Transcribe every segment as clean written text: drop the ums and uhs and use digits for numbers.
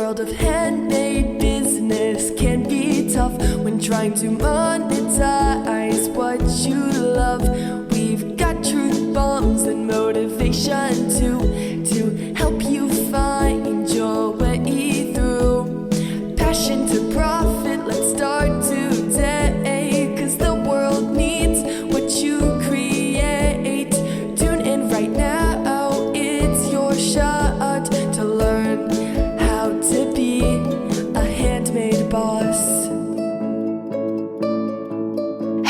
world of handmade business can be tough when trying to monetize what you love. We've got truth bombs and motivation to help you find your way through. Passion to profit, let's start today, 'cause the world needs what you create. Tune in right now, it's your shot to learn how to be a handmade boss.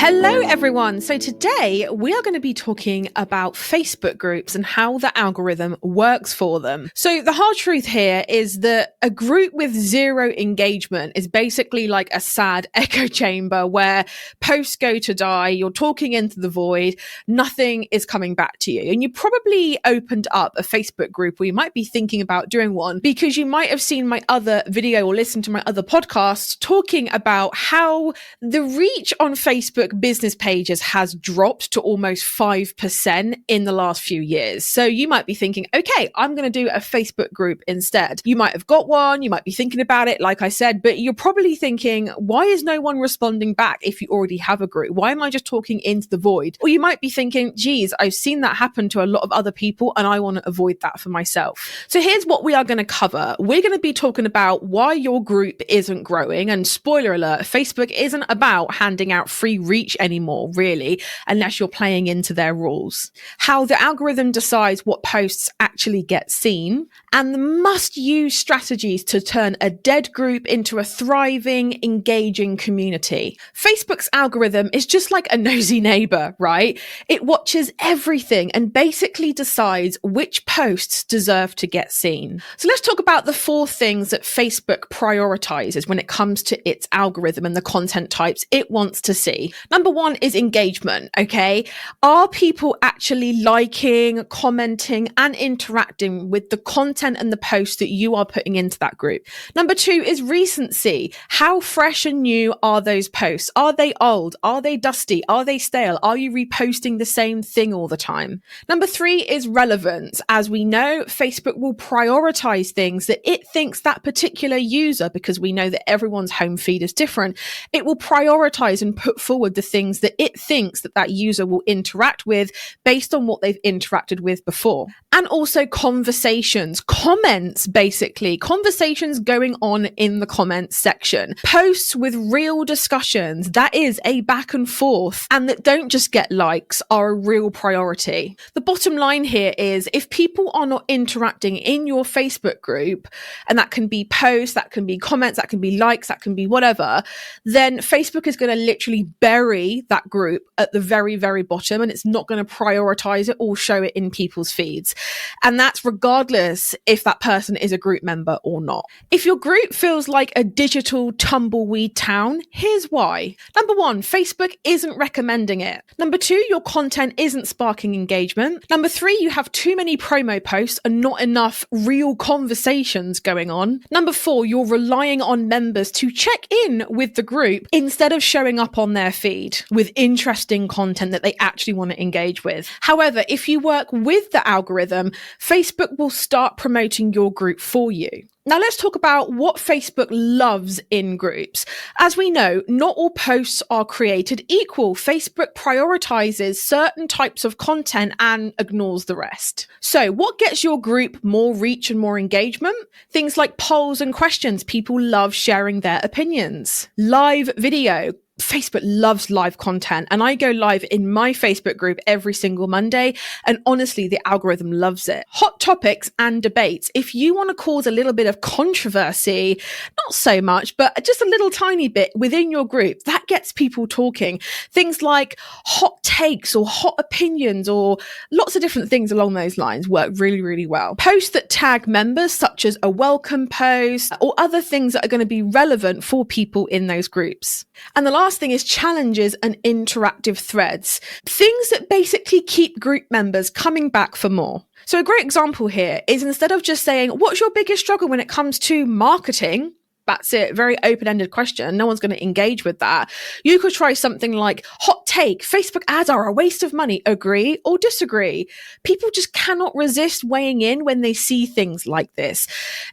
Hello everyone. So today we are going to be talking about Facebook groups and how the algorithm works for them. So the hard truth here is that a group with zero engagement is basically like a sad echo chamber where posts go to die, you're talking into the void, nothing is coming back to you. And you probably opened up a Facebook group, or you might be thinking about doing one, because you might have seen my other video or listened to my other podcast talking about how the reach on Facebook business pages has dropped to almost 5% in the last few years. So you might be thinking, okay, I'm going to do a Facebook group instead. You might have got one, you might be thinking about it, like I said, but you're probably thinking, why is no one responding back if you already have a group? Why am I just talking into the void? Or you might be thinking, geez, I've seen that happen to a lot of other people and I want to avoid that for myself. So here's what we are going to cover. We're going to be talking about why your group isn't growing. And spoiler alert, Facebook isn't about handing out free reach anymore, really, unless you're playing into their rules. How the algorithm decides what posts actually get seen, and the must-use strategies to turn a dead group into a thriving, engaging community. Facebook's algorithm is just like a nosy neighbor, right? It watches everything and basically decides which posts deserve to get seen. So let's talk about the 4 things that Facebook prioritizes when it comes to its algorithm and the content types it wants to see. Number 1 is engagement, okay? Are people actually liking, commenting, and interacting with the content and the posts that you are putting into that group? Number 2 is recency. How fresh and new are those posts? Are they old? Are they dusty? Are they stale? Are you reposting the same thing all the time? Number 3 is relevance. As we know, Facebook will prioritize things that it thinks that particular user, because we know that everyone's home feed is different, it will prioritize and put forward the things that it thinks that that user will interact with based on what they've interacted with before. And also conversations, comments, basically conversations going on in the comments section, posts with real discussions, that is a back and forth, and that don't just get likes, are a real priority. The bottom line here is if people are not interacting in your Facebook group, and that can be posts, that can be comments, that can be likes, that can be whatever, then Facebook is going to literally bury that group at the very, very bottom, and it's not going to prioritize it or show it in people's feeds. And that's regardless if that person is a group member or not. If your group feels like a digital tumbleweed town, here's why. Number 1, Facebook isn't recommending it. Number 2, your content isn't sparking engagement. Number 3, you have too many promo posts and not enough real conversations going on. Number 4, you're relying on members to check in with the group instead of showing up on their feed with interesting content that they actually want to engage with. However, if you work with the algorithm, Facebook will start promoting your group for you. Now let's talk about what Facebook loves in groups. As we know, not all posts are created equal. Facebook prioritizes certain types of content and ignores the rest. So what gets your group more reach and more engagement? Things like polls and questions. People love sharing their opinions. Live video. Facebook loves live content, and I go live in my Facebook group every single Monday, and honestly, the algorithm loves it. Hot topics and debates. If you want to cause a little bit of controversy, not so much, but just a little tiny bit within your group, that gets people talking. Things like hot takes or hot opinions or lots of different things along those lines work really, really well. Posts that tag members, such as a welcome post or other things that are going to be relevant for people in those groups. And the last thing is challenges and interactive threads. Things that basically keep group members coming back for more. So a great example here is instead of just saying, what's your biggest struggle when it comes to marketing? That's it. Very open-ended question. No one's going to engage with that. You could try something like, hot take, Facebook ads are a waste of money. Agree or disagree? People just cannot resist weighing in when they see things like this.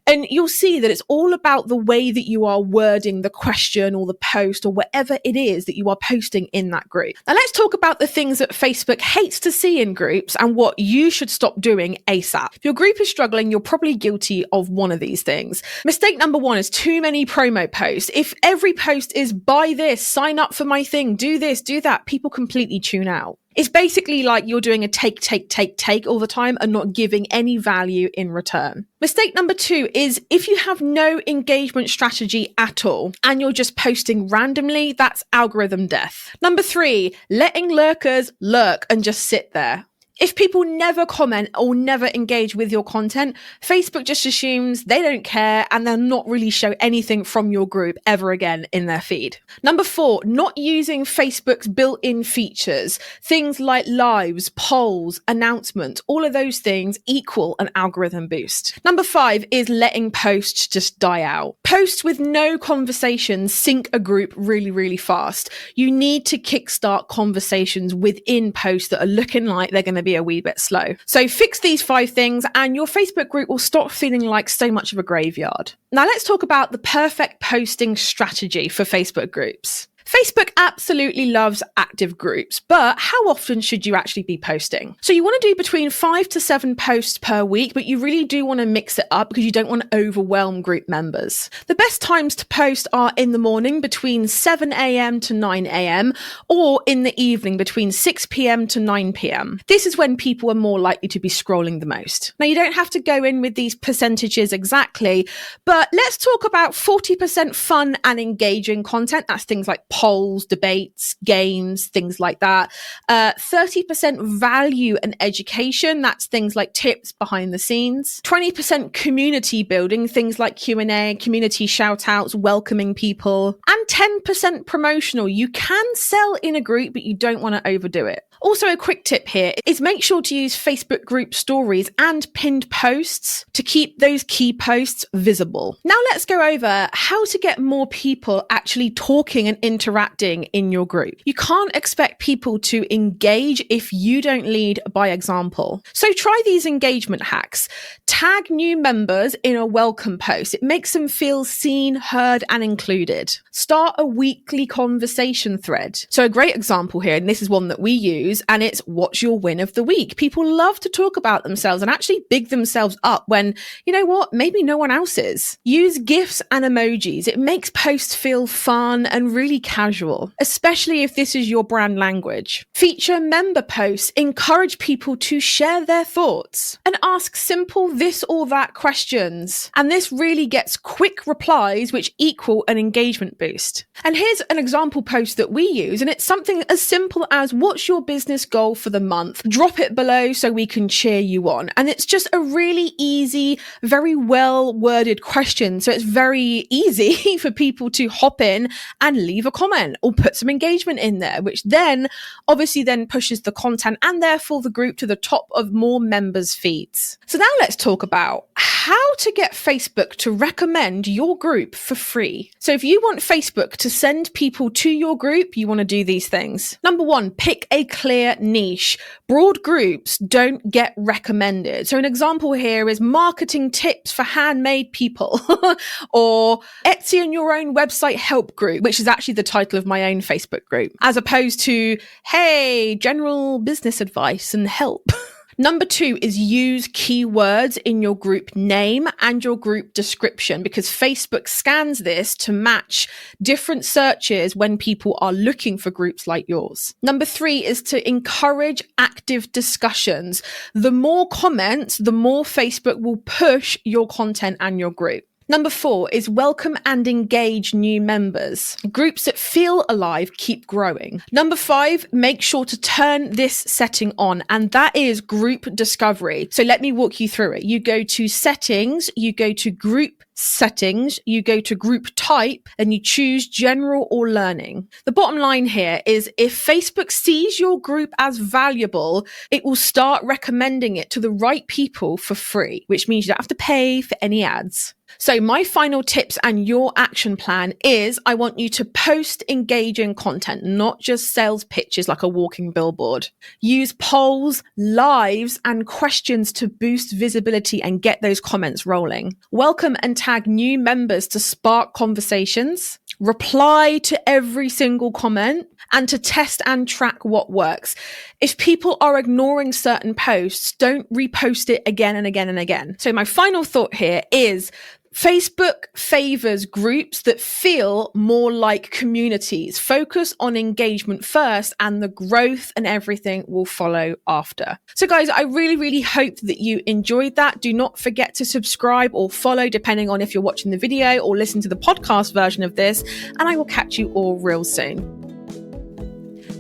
And you'll see that it's all about the way that you are wording the question or the post or whatever it is that you are posting in that group. Now let's talk about the things that Facebook hates to see in groups and what you should stop doing ASAP. If your group is struggling, you're probably guilty of one of these things. Mistake number one is too many promo posts. If every post is buy this, sign up for my thing, do this, do that, people completely tune out. It's basically like you're doing a take all the time and not giving any value in return. Mistake number two is if you have no engagement strategy at all and you're just posting randomly, that's algorithm death. Number three, letting lurkers lurk and just sit there. If people never comment or never engage with your content, Facebook just assumes they don't care and they'll not really show anything from your group ever again in their feed. Number four, not using Facebook's built-in features. Things like lives, polls, announcements, all of those things equal an algorithm boost. Number five is letting posts just die out. Posts with no conversations sink a group really, really fast. You need to kickstart conversations within posts that are looking like they're going to be a wee bit slow. So fix these 5 things and your Facebook group will stop feeling like so much of a graveyard. Now let's talk about the perfect posting strategy for Facebook groups. Facebook absolutely loves active groups, but how often should you actually be posting? So you want to do between 5 to 7 posts per week, but you really do want to mix it up because you don't want to overwhelm group members. The best times to post are in the morning between 7 a.m. to 9 a.m. or in the evening between 6 p.m. to 9 p.m. This is when people are more likely to be scrolling the most. Now you don't have to go in with these percentages exactly, but let's talk about 40% fun and engaging content. That's things like polls, debates, games, things like that. 30% value and education. That's things like tips behind the scenes. 20% community building, things like Q&A, community shout outs, welcoming people. And 10% promotional. You can sell in a group, but you don't want to overdo it. Also, a quick tip here is make sure to use Facebook group stories and pinned posts to keep those key posts visible. Now let's go over how to get more people actually talking and interacting in your group. You can't expect people to engage if you don't lead by example. So try these engagement hacks. Tag new members in a welcome post. It makes them feel seen, heard, and included. Start a weekly conversation thread. So a great example here, and this is one that we use, and it's what's your win of the week. People love to talk about themselves and actually big themselves up when, you know what, maybe no one else is. Use GIFs and emojis. It makes posts feel fun and really casual, especially if this is your brand language. Feature member posts. Encourage people to share their thoughts and ask simple this or that questions. And this really gets quick replies, which equal an engagement boost. And here's an example post that we use, and it's something as simple as what's your business goal for the month? Drop it below so we can cheer you on. And it's just a really easy, very well worded question. So it's very easy for people to hop in and leave a comment or put some engagement in there, which then obviously then pushes the content and therefore the group to the top of more members' feeds. So now let's talk about how to get Facebook to recommend your group for free. So if you want Facebook to send people to your group, you want to do these things. Number one, pick a clear niche. Broad groups don't get recommended. So an example here is marketing tips for handmade people or Etsy and your own website help group, which is actually the title of my own Facebook group, as opposed to, hey, general business advice and help. Number two is use keywords in your group name and your group description, because Facebook scans this to match different searches when people are looking for groups like yours. Number three is to encourage active discussions. The more comments, the more Facebook will push your content and your group. Number four is welcome and engage new members. Groups that feel alive keep growing. Number five, make sure to turn this setting on, and that is group discovery. So let me walk you through it. You go to settings, you go to group settings, you go to group type, and you choose general or learning. The bottom line here is if Facebook sees your group as valuable, it will start recommending it to the right people for free, which means you don't have to pay for any ads. So my final tips and your action plan is I want you to post engaging content, not just sales pitches like a walking billboard. Use polls, lives, and questions to boost visibility and get those comments rolling. Welcome and tag new members to spark conversations. Reply to every single comment and to test and track what works. If people are ignoring certain posts, don't repost it again and again and again. So my final thought here is Facebook favors groups that feel more like communities. Focus on engagement first and the growth and everything will follow after. So guys, I really, really hope that you enjoyed that. Do not forget to subscribe or follow depending on if you're watching the video or listen to the podcast version of this. And I will catch you all real soon.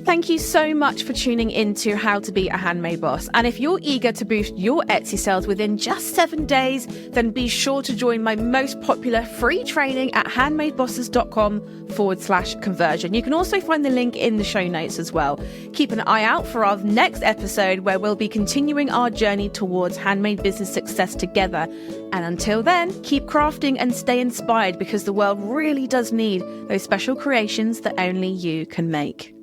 Thank you so much for tuning in to How to Be a Handmade Boss. And if you're eager to boost your Etsy sales within just 7 days, then be sure to join my most popular free training at handmadebosses.com/conversion. You can also find the link in the show notes as well. Keep an eye out for our next episode where we'll be continuing our journey towards handmade business success together. And until then, keep crafting and stay inspired because the world really does need those special creations that only you can make.